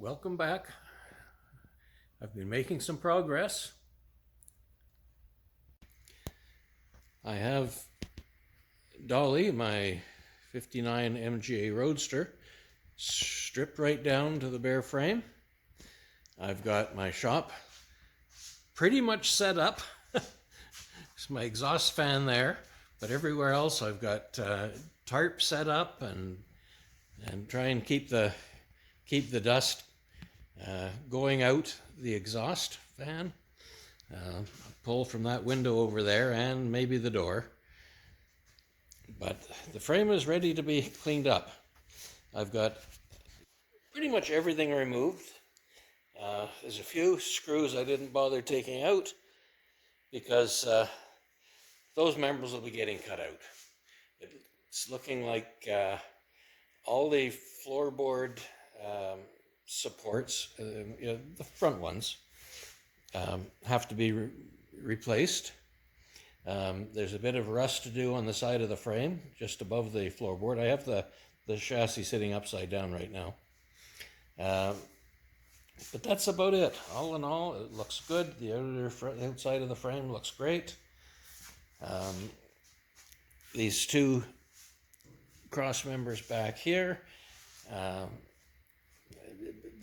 welcome back. I've been making some progress. I have Dolly, my 59 MGA roadster, stripped right down to the bare frame. I've got my shop pretty much set up. It's my exhaust fan there, but everywhere else I've got tarp set up and try and keep the dust going out the exhaust fan. Pull from that window over there and maybe the door. But the frame is ready to be cleaned up. I've got pretty much everything removed. There's a few screws I didn't bother taking out because those members will be getting cut out. It's looking like all the floorboard supports, the front ones, have to be replaced. There's a bit of rust to do on the side of the frame, just above the floorboard. I have the chassis sitting upside down right now. But that's about it. All in all, it looks good. The outside of the frame looks great. These two cross members back here,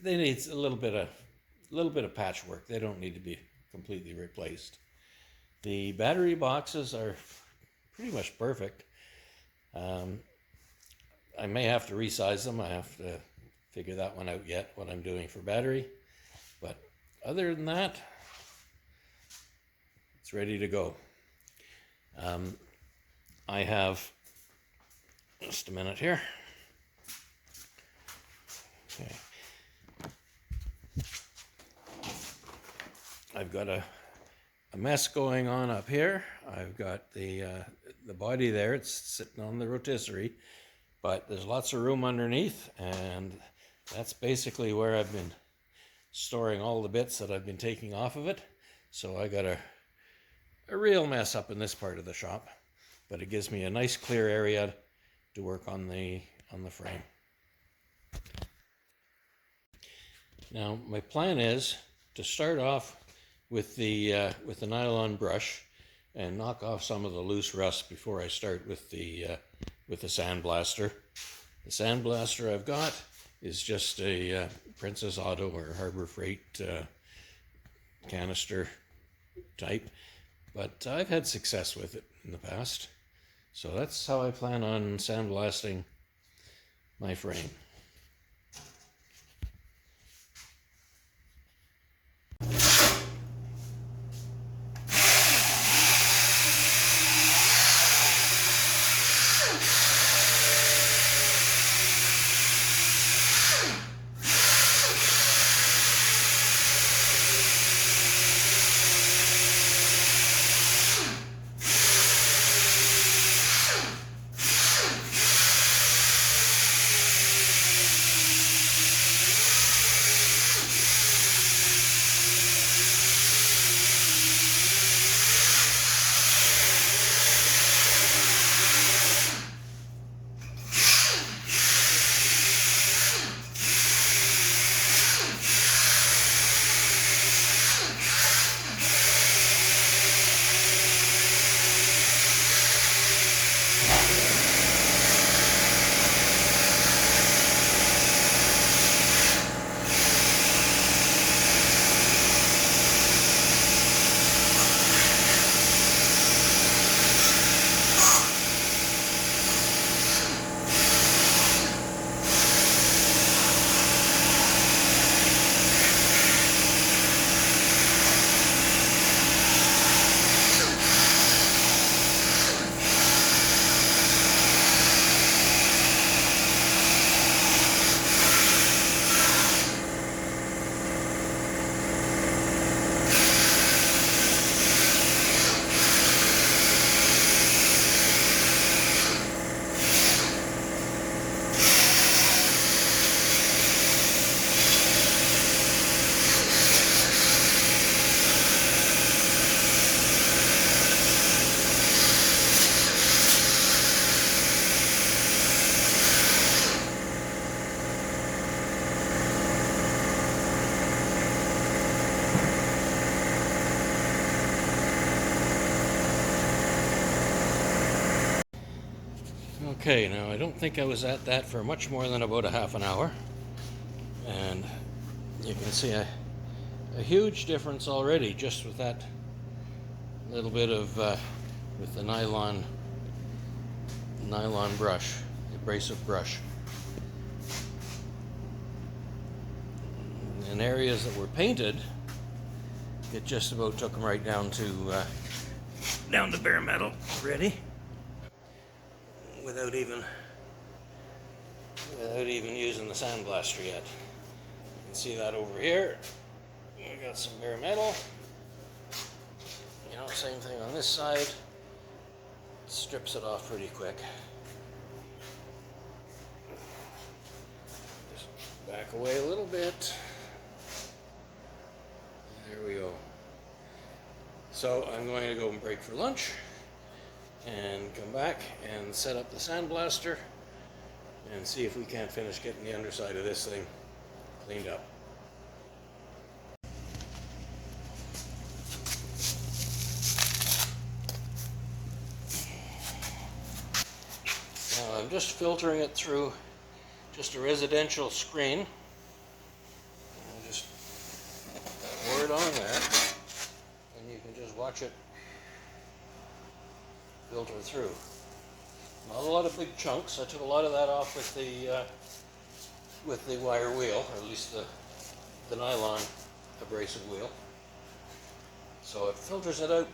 they need a little bit of patchwork. They don't need to be completely replaced. The battery boxes are pretty much perfect. I may have to resize them. I have to figure that one out yet, what I'm doing for battery. But other than that, it's ready to go. I have, just a minute here. Okay. I've got a mess going on up here. I've got the body there. It's sitting on the rotisserie, but there's lots of room underneath, and that's basically where I've been storing all the bits that I've been taking off of it. So I got a real mess up in this part of the shop, but it gives me a nice clear area to work on the frame. Now my plan is to start off with the nylon brush and knock off some of the loose rust before I start with the sandblaster. The sandblaster I've got is just a Princess Auto or Harbor Freight canister type, but I've had success with it in the past. So that's how I plan on sandblasting my frame. Okay, now I don't think I was at that for much more than about a half an hour, and you can see a huge difference already just with that little bit of with the nylon brush, abrasive brush. In areas that were painted, it just about took them right down to bare metal ready, without even using the sandblaster yet. You can see that over here. We got some bare metal. You know, same thing on this side. It strips it off pretty quick. Just back away a little bit. There we go. So I'm going to go and break for lunch and come back and set up the sandblaster and see if we can't finish getting the underside of this thing cleaned up. Now I'm just filtering it through just a residential screen. I'll just pour it on there, and you can just watch it filter through. Not a lot of big chunks. I took a lot of that off with the wire wheel, or at least the nylon abrasive wheel. So it filters it out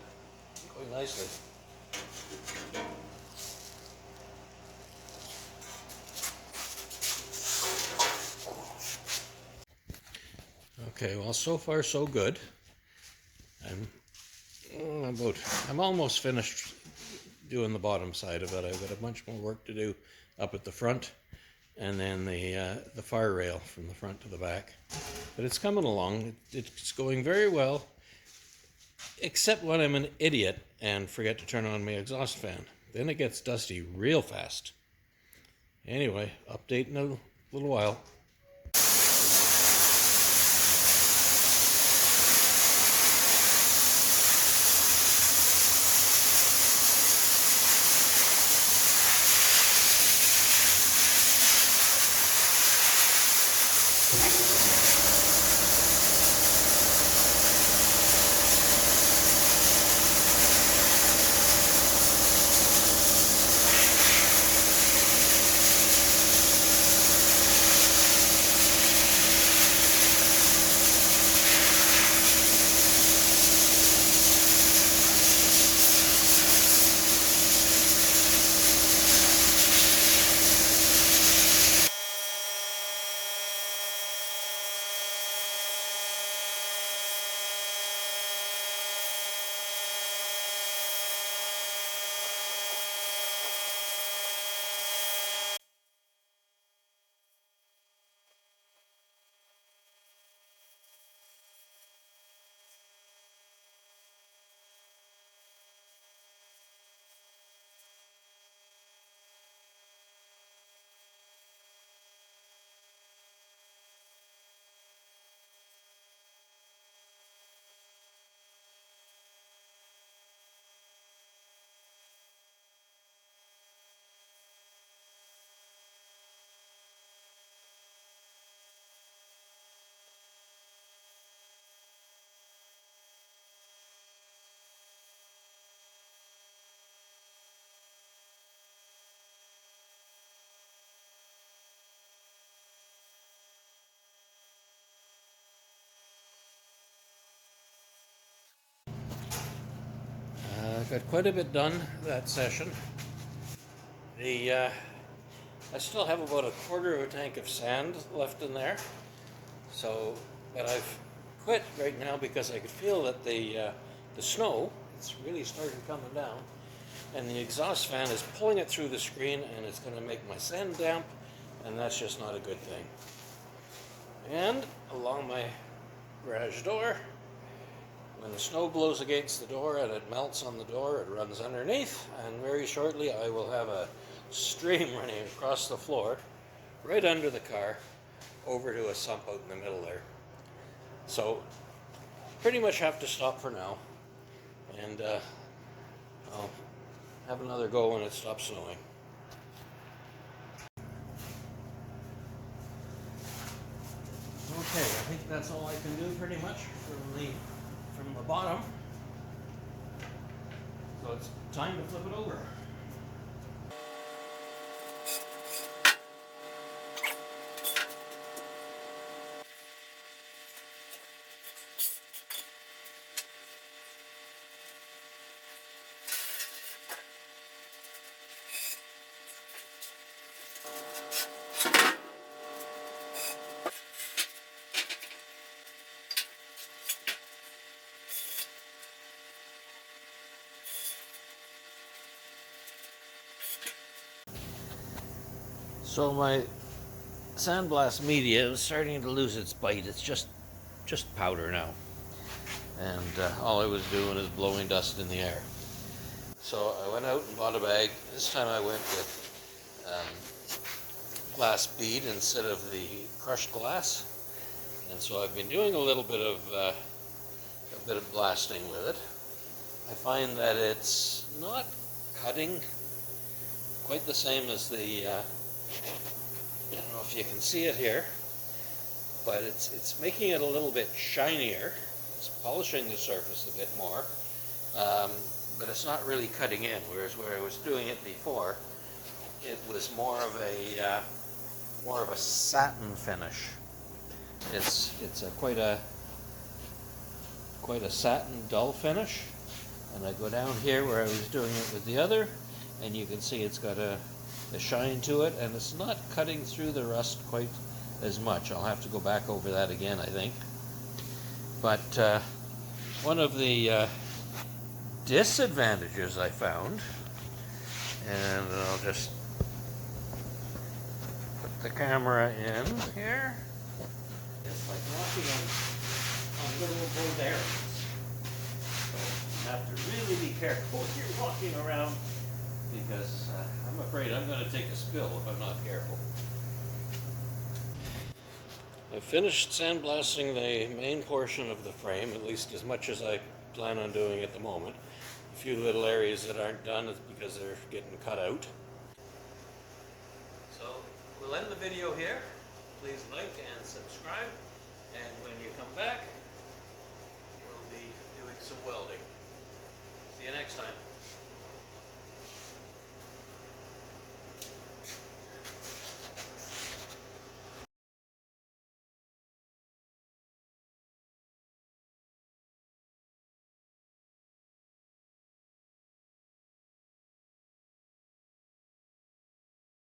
quite nicely. Okay, well, so far so good. I'm almost finished doing the bottom side of it. I've got a bunch more work to do up at the front, and then the fire rail from the front to the back. But it's coming along. It's going very well, except when I'm an idiot and forget to turn on my exhaust fan. Then it gets dusty real fast. Anyway, update in a little while. Got quite a bit done that session. I still have about a quarter of a tank of sand left in there. But I've quit right now because I could feel that the snow, it's really started coming down, and the exhaust fan is pulling it through the screen, and it's going to make my sand damp, and that's just not a good thing. And along my garage door, when the snow blows against the door and it melts on the door, it runs underneath, and very shortly I will have a stream running across the floor, right under the car, over to a sump out in the middle there. So, pretty much have to stop for now, and I'll have another go when it stops snowing. Okay, I think that's all I can do pretty much from the bottom. So it's time to flip it over. So my sandblast media is starting to lose its bite. It's just powder now, and all I was doing is blowing dust in the air. So I went out and bought a bag. This time I went with glass bead instead of the crushed glass, and so I've been doing a bit of blasting with it. I find that it's not cutting quite the same as the I don't know if you can see it here, but it's making it a little bit shinier. It's polishing the surface a bit more, but it's not really cutting in. Whereas where I was doing it before, it was more of a satin finish. It's quite a satin dull finish. And I go down here where I was doing it with the other, and you can see it's got a shine to it, and it's not cutting through the rust quite as much. I'll have to go back over that again, I think. But one of the disadvantages I found, and I'll just put the camera in here, it's like walking on little gold errands. So you have to really be careful when you're walking around, because I'm afraid I'm going to take a spill if I'm not careful. I've finished sandblasting the main portion of the frame, at least as much as I plan on doing at the moment. A few little areas that aren't done is because they're getting cut out. So we'll end the video here. Please like and subscribe.